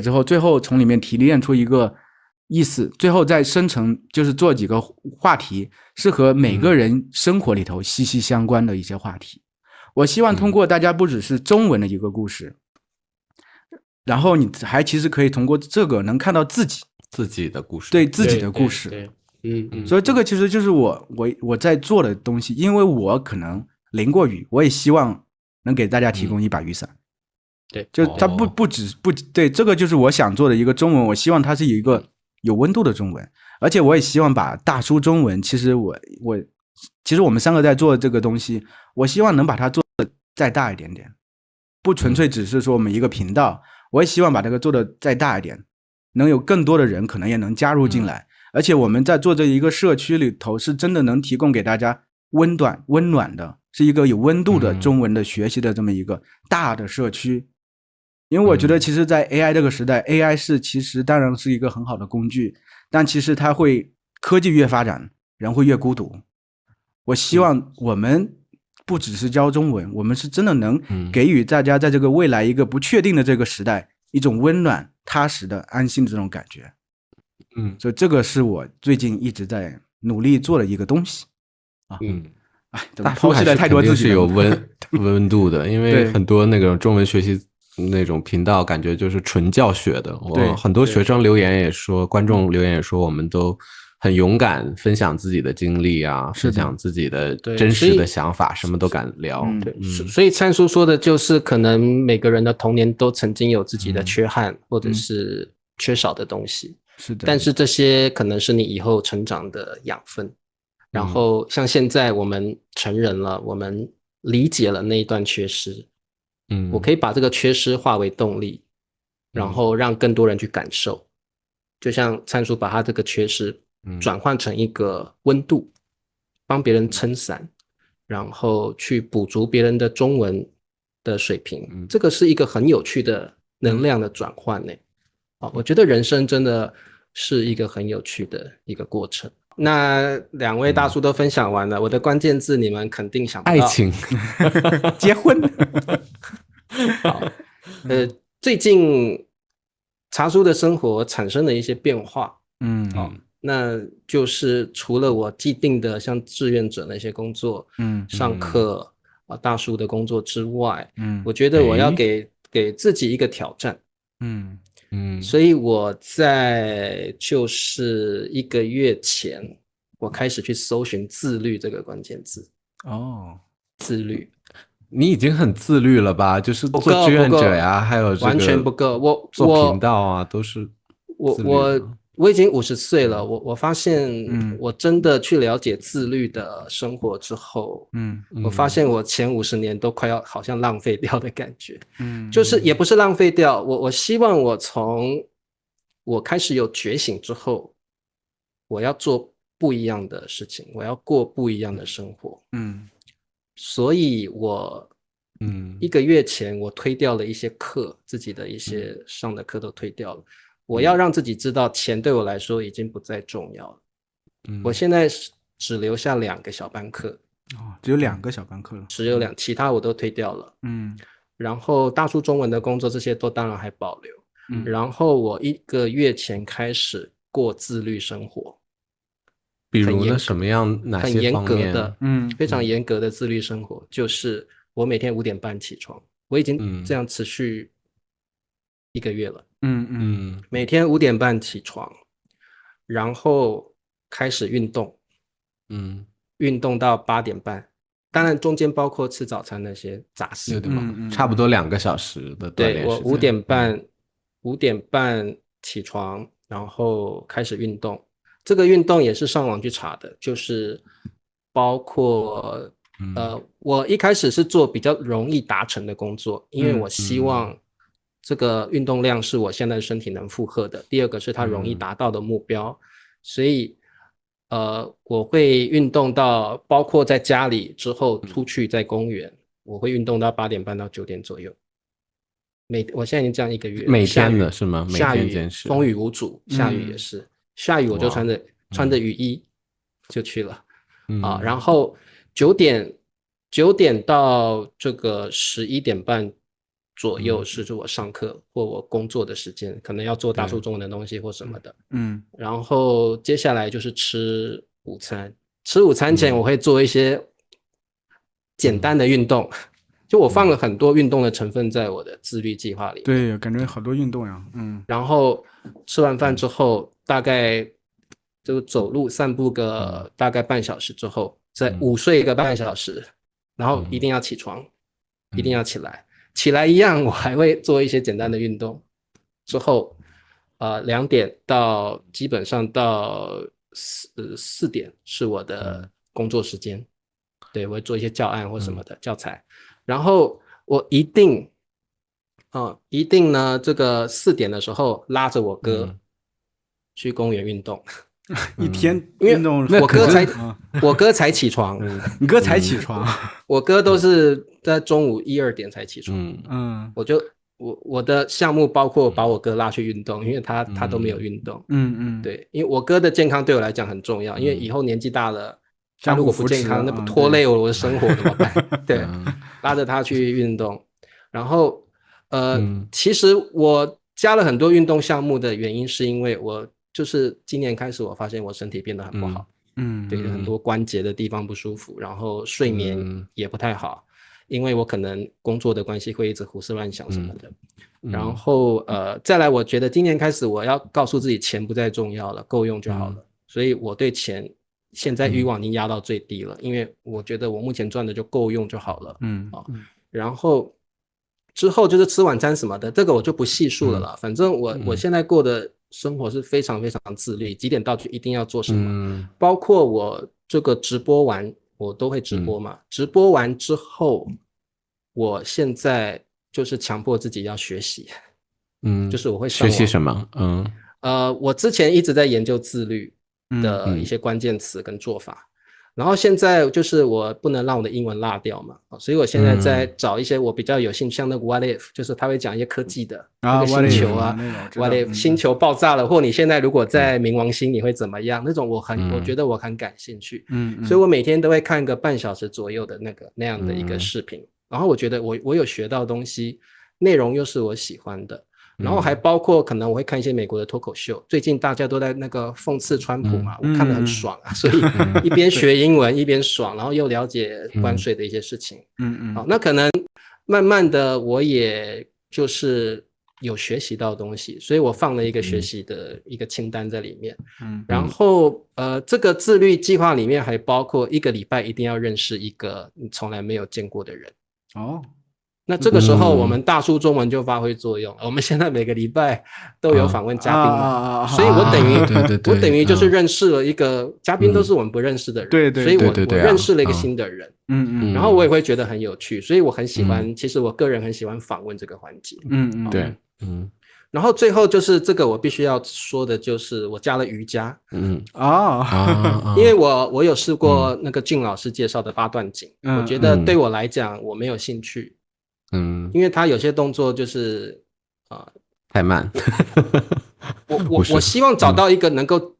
之后，最后从里面提炼出一个意思，最后再生成就是做几个话题，是和每个人生活里头息息相关的一些话题。我希望通过大家不只是中文的一个故事，然后你还其实可以通过这个能看到自己的故事，对自己的故事。所以这个其实就是我在做的东西，因为我可能淋过雨，我也希望能给大家提供一把雨伞。对，就它不对，这个就是我想做的一个中文，我希望它是一个有温度的中文，而且我也希望把大叔中文，其实我们3个在做这个东西，我希望能把它做得再大一点点，不纯粹只是说我们一个频道，我也希望把这个做得再大一点，能有更多的人可能也能加入进来，而且我们在做这一个社区里头是真的能提供给大家温暖的，是一个有温度的中文的学习的这么一个大的社区。因为我觉得其实在 AI 这个时代， AI 其实当然是一个很好的工具，但其实它科技越发展，人会越孤独。我希望我们不只是教中文，我们是真的能给予大家在这个未来一个不确定的这个时代一种温暖、踏实的、安心的这种感觉。所以这个是我最近一直在努力做的一个东西啊。抛弃了太多自己是有温度的，因为很多那种中文学习那种频道感觉就是纯教学的。我很多学生留言也说，观众留言也说，我们都很勇敢分享自己的经历啊，分享自己的真实的想法，什么都敢聊。所以灿叔说的就是可能每个人的童年都曾经有自己的缺憾，或者是缺少的东西。是的，但是这些可能是你以后成长的养分。然后像现在我们成人了，我们理解了那一段缺失，我可以把这个缺失化为动力，然后让更多人去感受。就像灿叔把他这个缺失转换成一个温度，帮别人撑伞，然后去补足别人的中文的水平，这个是一个很有趣的能量的转换呢。我觉得人生真的是一个很有趣的一个过程。那2位大叔都分享完了，我的关键字你们肯定想不到。爱情结婚好，最近茶叔的生活产生了一些变化。那就是除了我既定的像志愿者那些工作，上课大叔的工作之外，我觉得我要给自己一个挑战。所以我在就是1个月前，我开始去搜寻自律这个关键字。自律，你已经很自律了吧？就是做志愿者呀，还有这个完全不够。我做频道啊，都是自律的。我已经50岁了，我发现我真的去了解自律的生活之后，我发现我前50年都快要好像浪费掉的感觉。就是也不是浪费掉，我希望我从我开始有觉醒之后，我要做不一样的事情，我要过不一样的生活。所以我1个月前我推掉了一些课，自己的一些上的课都推掉了。我要让自己知道钱对我来说已经不再重要了。我现在只留下2个小班课。只有2个小班课了。只有2，其他我都推掉了。然后大叔中文的工作这些都当然还保留。然后我1个月前开始过自律生活。比如呢，什么样哪些方面？非常严格的自律生活，就是我每天5点半起床，我已经这样持续1个月了。每天5点半起床，然后开始运动，运动到8点半，当然中间包括吃早餐那些杂事，差不多2个小时的锻炼时间。对，我5点半起床，然后开始运动。这个运动也是上网去查的，就是包括我一开始是做比较容易达成的工作，因为我希望这个运动量是我现在身体能负荷的。第二个是它容易达到的目标，所以我会运动到包括在家里之后出去在公园，我会运动到8点半到9点左右。我现在已经这样1个月了，每天的是吗？下雨坚持，风雨无阻，下雨也是，下雨我就穿着雨衣就去了，然后9点到这个11点半左右是我上课或我工作的时间，可能要做大数中文的东西或什么的，然后接下来就是吃午餐，吃午餐前我会做一些简单的运动。就我放了很多运动的成分在我的自律计划里面。对，感觉好多运动呀。然后吃完饭之后，大概就走路散步个大概半小时之后，再午睡一个半小时，然后一定要起床，一定要起来。起来一样，我还会做一些简单的运动。之后2点到基本上到4点是我的工作时间。对，我会做一些教案或什么的教材。然后我一定呢，这个4点的时候拉着我哥去公园运动。一天运动，因为我哥才起床。你哥才起床？我哥都是在中午1、2点才起床。我的项目包括把我哥拉去运动，因为他都没有运动。对，因为我哥的健康对我来讲很重要，因为以后年纪大了。他如果不健康，那不拖累我的生活怎么办？对，拉着他去运动。然后其实我加了很多运动项目的原因是因为我就是今年开始我发现我身体变得很不好。对，很多关节的地方不舒服，然后睡眠也不太好，因为我可能工作的关系会一直胡思乱想什么的。然后再来我觉得今年开始我要告诉自己钱不再重要了，够用就好了。所以我对钱现在欲望已经压到最低了，因为我觉得我目前赚的就够用就好了。然后之后就是吃晚餐什么的，这个我就不细数了啦。反正我现在过的生活是非常非常自律，几点到就一定要做什么。包括我这个直播完，我都会直播嘛。直播完之后，我现在就是强迫自己要学习。就是我会上网学习什么？我之前一直在研究自律的一些关键词跟做法，然后现在就是我不能让我的英文落掉嘛，所以我现在在找一些我比较有兴趣，像那个 What If， 就是他会讲一些科技的那个星球啊 ，What If 星球爆炸了，或你现在如果在冥王星你会怎么样？那种我觉得我很感兴趣，所以我每天都会看个半小时左右的那样的一个视频，然后我觉得我有学到东西，内容又是我喜欢的。然后还包括可能我会看一些美国的脱口秀，最近大家都在那个讽刺川普嘛，我看得很爽啊，所以一边学英文一边爽，然后又了解关税的一些事情。好，那可能慢慢的我也就是有学习到东西，所以我放了一个学习的一个清单在里面。然后这个自律计划里面还包括1个礼拜一定要认识一个你从来没有见过的人。那这个时候我们大叔中文就发挥作用，我们现在每个礼拜都有访问嘉宾嘛，所以我等于就是认识了一个嘉宾，都是我们不认识的人，对，所以我认识了一个新的人，然后我也会觉得很有趣，所以我很喜欢，其实我个人很喜欢访问这个环节，对，然后最后就是这个我必须要说的就是我加了瑜伽，因为我有试过那个俊老师介绍的8段锦，我觉得对我来讲我没有兴趣。因为他有些动作就是太慢。我希望找到一个能够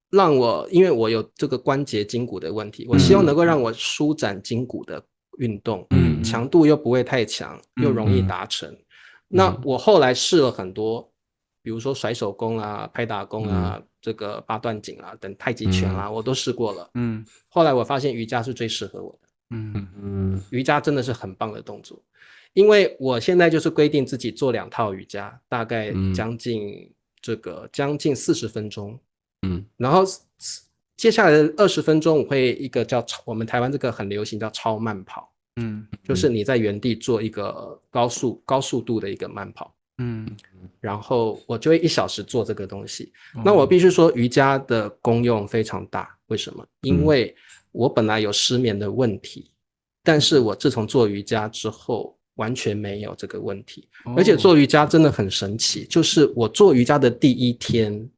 让我，因为我有这个关节筋骨的问题，我希望能够让我舒展筋骨的运动，强度又不会太强，又容易达成。那我后来试了很多，比如说甩手功啊、拍打功啊、这个8段锦啊等太极拳啊，我都试过了。后来我发现瑜伽是最适合我的。瑜伽真的是很棒的动作。因为我现在就是规定自己做2套瑜伽，大概将近40分钟，然后接下来的20分钟我会一个叫我们台湾这个很流行叫超慢跑，就是你在原地做一个高速度的一个慢跑，然后我就会1小时做这个东西。那我必须说瑜伽的功用非常大，为什么？因为我本来有失眠的问题，但是我自从做瑜伽之后完全没有这个问题，而且做瑜伽真的很神奇，就是我做瑜伽的第1天，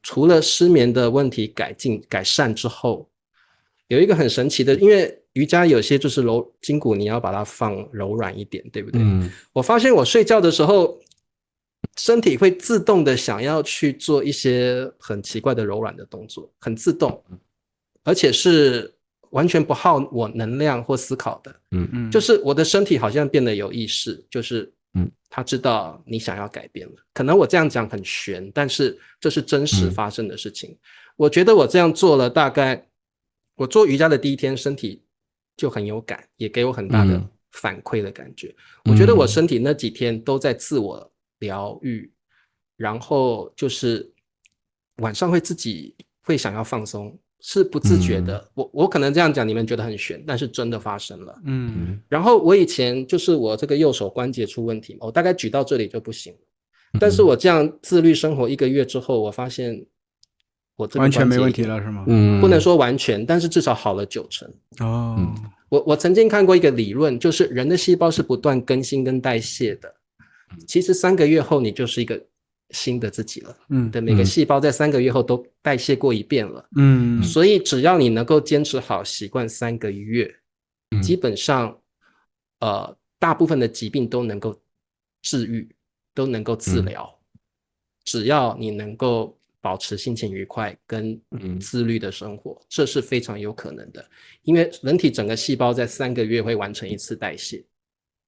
除了失眠的问题改善之后，有一个很神奇的，因为瑜伽有些就是筋骨你要把它放柔软一点，对不对？我发现我睡觉的时候身体会自动的想要去做一些很奇怪的柔软的动作，很自动，而且是完全不耗我能量或思考的。就是我的身体好像变得有意识，就是他知道你想要改变了。可能我这样讲很玄，但是这是真实发生的事情。我觉得我这样做了，大概我做瑜伽的第1天，身体就很有感，也给我很大的反馈的感觉。我觉得我身体那几天都在自我疗愈，然后就是晚上会自己会想要放松，是不自觉的。我可能这样讲你们觉得很玄，但是真的发生了。然后我以前就是我这个右手关节出问题，我大概举到这里就不行了，但是我这样自律生活1个月之后，我发现我这个完全没问题了是吗？不能说完全，但是至少好了90%。我曾经看过一个理论，就是人的细胞是不断更新跟代谢的，其实3个月后你就是一个新的自己了。的每个细胞在3个月后都代谢过一遍了。所以只要你能够坚持好习惯3个月，基本上大部分的疾病都能够治愈，都能够治疗，只要你能够保持心情愉快跟自律的生活，这是非常有可能的。因为人体整个细胞在3个月会完成1次代谢，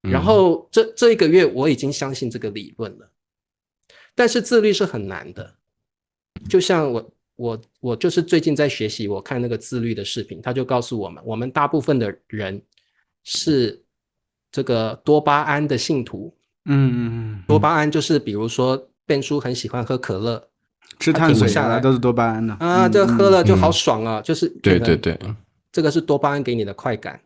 然后这1个月我已经相信这个理论了。但是自律是很难的，就像我就是最近在学习，我看那个自律的视频，他就告诉我们大部分的人是这个多巴胺的信徒。多巴胺就是比如说Ben叔很喜欢喝可乐，吃碳水啊都是多巴胺的这喝了就好爽啊，就是对，这个是多巴胺给你的快感，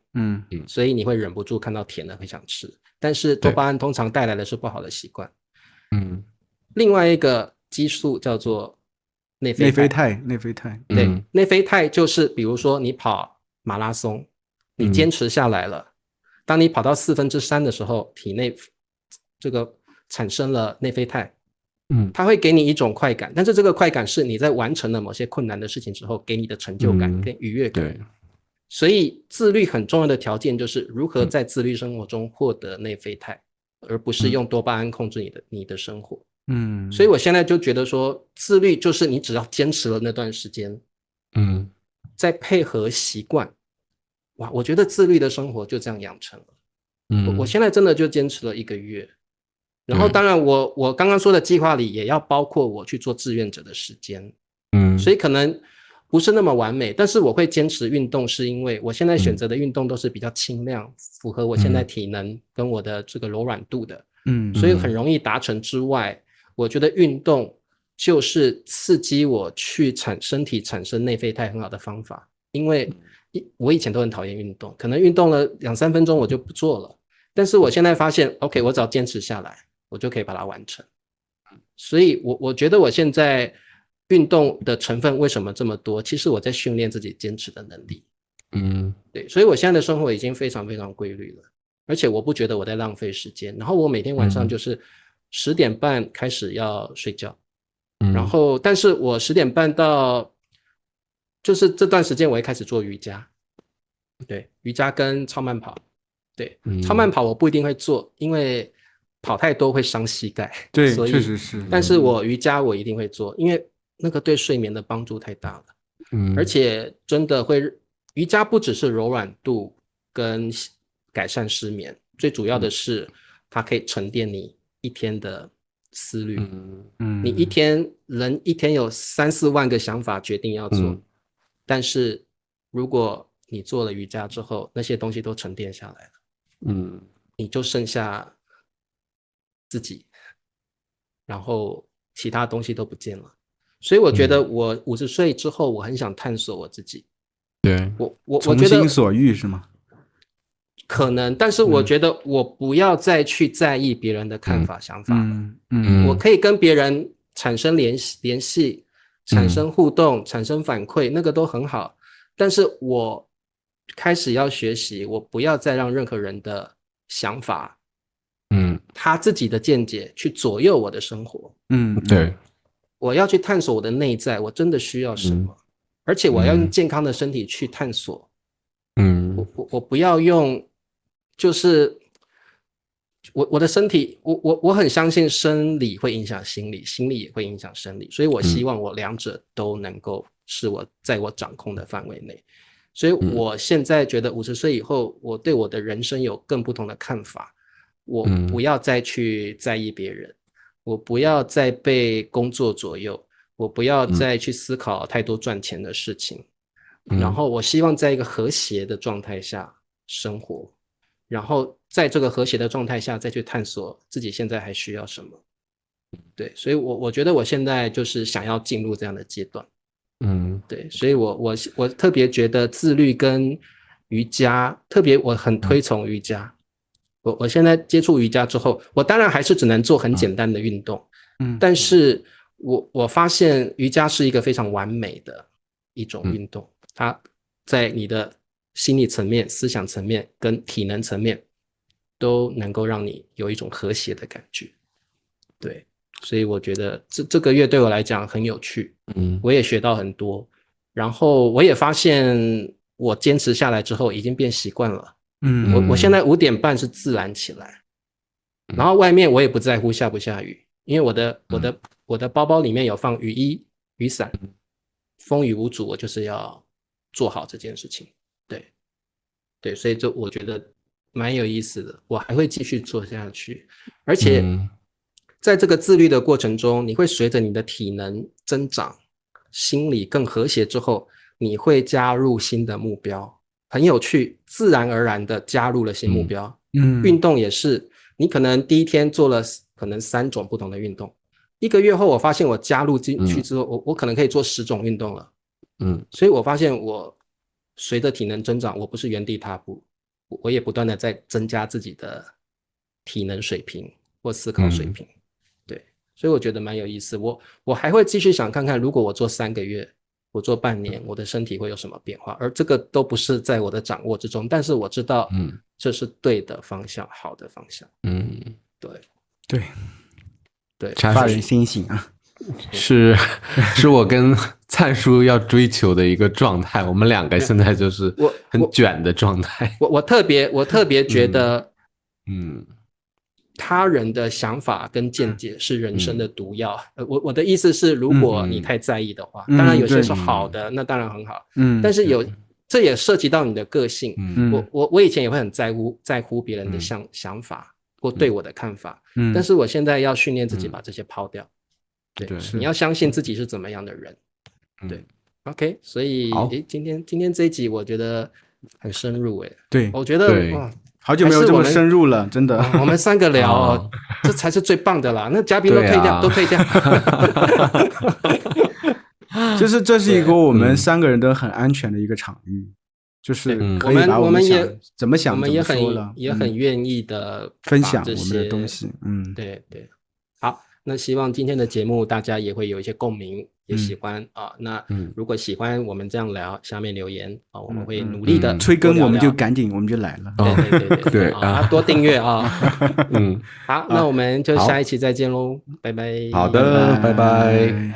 所以你会忍不住看到甜的会想吃，但是多巴胺通常带来的是不好的习惯。另外一个激素叫做内啡肽。对，内啡肽就是比如说你跑马拉松，你坚持下来了，当你跑到3/4的时候，体内这个产生了内啡肽，它会给你一种快感，但是这个快感是你在完成了某些困难的事情之后给你的成就感跟愉悦感。所以自律很重要的条件就是如何在自律生活中获得内啡肽，而不是用多巴胺控制你的生活。所以我现在就觉得说自律就是你只要坚持了那段时间，再配合习惯，哇，我觉得自律的生活就这样养成了。我现在真的就坚持了1个月，然后当然我刚刚说的计划里也要包括我去做志愿者的时间，所以可能不是那么完美，但是我会坚持运动，是因为我现在选择的运动都是比较轻量，符合我现在体能跟我的这个柔软度的，所以很容易达成之外，我觉得运动就是刺激我去身体产生内啡肽很好的方法。因为我以前都很讨厌运动，可能运动了2-3分钟我就不做了，但是我现在发现 OK 我只要坚持下来我就可以把它完成。所以我觉得我现在运动的成分为什么这么多，其实我在训练自己坚持的能力。对，所以我现在的生活已经非常非常规律了，而且我不觉得我在浪费时间。然后我每天晚上就是10点半开始要睡觉，然后但是我10点半到就是这段时间我会开始做瑜伽，对，瑜伽跟超慢跑。对，超慢跑我不一定会做，因为跑太多会伤膝盖。对，确实是。但是我瑜伽我一定会做，因为那个对睡眠的帮助太大了。而且真的会，瑜伽不只是柔软度跟改善失眠，最主要的是它可以沉淀你一天的思虑。你人一天有3-4万个想法决定要做，但是如果你做了瑜伽之后，那些东西都沉淀下来了。你就剩下自己，然后其他东西都不见了。所以我觉得我50岁之后，我很想探索我自己。对，我从觉得心所欲是吗？可能，但是我觉得我不要再去在意别人的看法、想法了。我可以跟别人产生联系，产生互动，产生反馈，那个都很好。但是我开始要学习，我不要再让任何人的想法，他自己的见解去左右我的生活。对，我要去探索我的内在，我真的需要什么，而且我要用健康的身体去探索。我不要用，就是我的身体，我很相信生理会影响心理，心理也会影响生理，所以我希望我两者都能够是在我掌控的范围内。所以我现在觉得50岁以后，我对我的人生有更不同的看法。我不要再去在意别人，我不要再被工作左右，我不要再去思考太多赚钱的事情。然后我希望在一个和谐的状态下生活，然后在这个和谐的状态下再去探索自己现在还需要什么。对，所以我觉得我现在就是想要进入这样的阶段。对，所以我特别觉得自律跟瑜伽，特别我很推崇瑜伽。我现在接触瑜伽之后，我当然还是只能做很简单的运动，但是我发现瑜伽是一个非常完美的一种运动，它在你的心理层面、思想层面跟体能层面都能够让你有一种和谐的感觉。对，所以我觉得这个月对我来讲很有趣，我也学到很多，然后我也发现我坚持下来之后已经变习惯了。我现在5点半是自然起来，然后外面我也不在乎下不下雨，因为我的包包里面有放雨衣、雨伞，风雨无阻，我就是要做好这件事情。对，所以这我觉得蛮有意思的，我还会继续做下去。而且在这个自律的过程中，你会随着你的体能增长，心理更和谐之后，你会加入新的目标。很有趣，自然而然的加入了新目标。运动也是，你可能第一天做了可能3种不同的运动，1个月后我发现我加入进去之后，我可能可以做10种运动了。所以我发现我随着体能增长，我不是原地踏步，我也不断的在增加自己的体能水平或思考水平。对，所以我觉得蛮有意思。我还会继续想看看，如果我做3个月，我做半年，我的身体会有什么变化？而这个都不是在我的掌握之中，但是我知道，这是对的方向，好的方向。对，发人心醒啊！是我跟灿叔要追求的一个状态。我们2个现在就是很卷的状态。我特别觉得，他人的想法跟见解是人生的毒药。我的意思是，如果你太在意的话，当然有些是好的，那当然很好。但是这也涉及到你的个性。我以前也会很在乎别人的想法或对我的看法，但是我现在要训练自己把这些抛掉。对，你要相信自己是怎么样的人。对 ，OK， 所以今天这一集我觉得很深入。对，我觉得哇。好久没有这么深入了，真的。我们3个聊，这才是最棒的啦。那嘉宾都退掉，都退掉。就是这是一个我们3个人都很安全的一个场域，就是可以把我们也怎么想我们也很愿意的分享我们的东西。对。好，那希望今天的节目大家也会有一些共鸣，也喜欢啊。那如果喜欢我们这样聊，下面留言啊，我们会努力的催更，我们就赶紧，我们就来了。对啊，多订阅啊。好，那我们就下一期再见喽，拜拜。好的，拜拜。